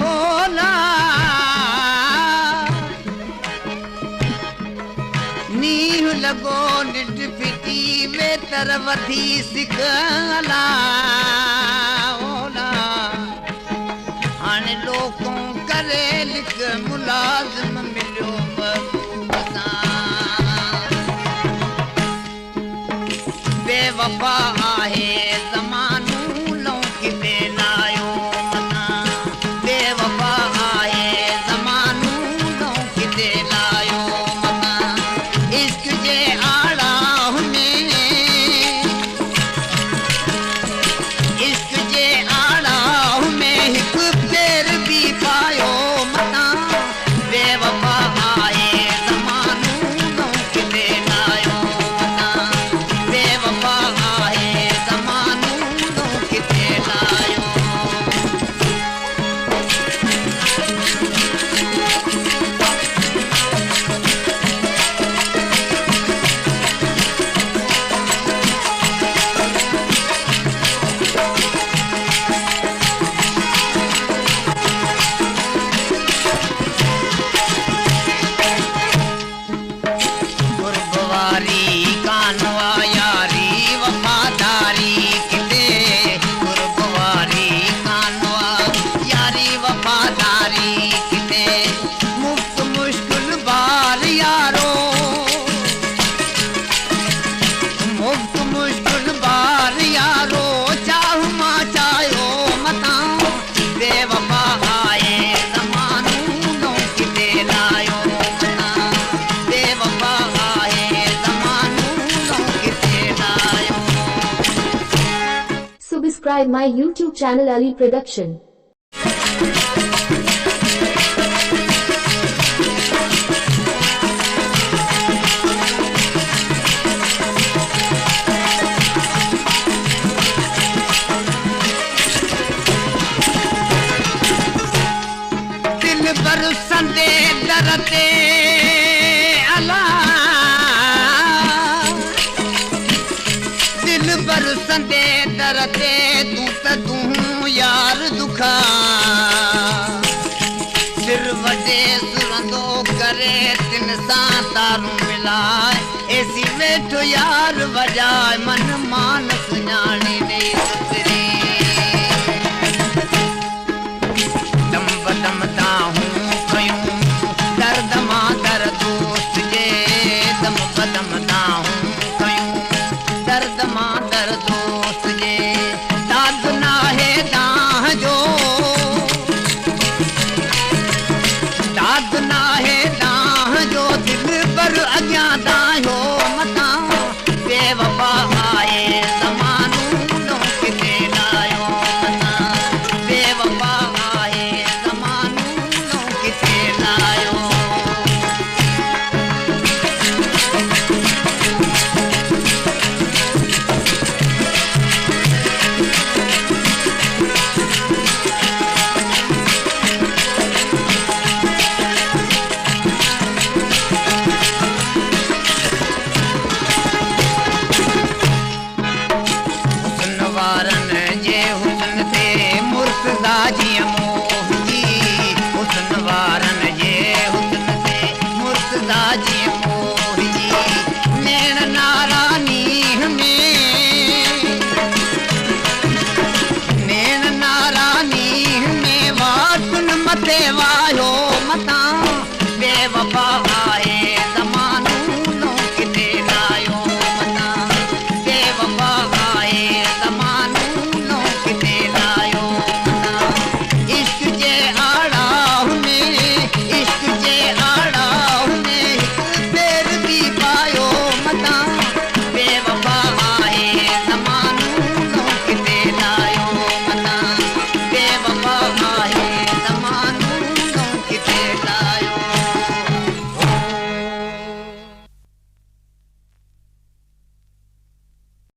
होला नीह लगो निट फिटी वे तरवधी सिकला होला हाणे लोकों करे लिख मुलाज़िम मिलियो बेवफा आहे ज़मानो लौकी ते लायो मना बेवफा आहे ज़मानो लौकी ते लायो मना इश्क जे आड़ा में इश्क जे आड़ा में हिकु पेर भी पायो मना बेवफा आहे ज़मानो लौकी ते लायो मना बेवफा आहे ज़मानो लौकी ते लायो गुरबवारी कानवा यारी वफादारी किते गुरबवारी कानवा यारी वफादारी किते मुफ्त मुश्किल बार यारो मुफ्त मुश्किल बार यारो चाह मा चायो मता बेवफा आए ज़मानो लौकी ते लायो मता बेवफा आए ज़मानो लौकी ते लायो Subscribe my YouTube channel Ali Production. दिल बरसंदे दरते अला दिल बरसंदे दरते तू यार दुखा सिर वडे सुरंदो करे तिन सां तारूं मिलाए एसी वेठो यार वजाए मन मान सुञाणी ॾे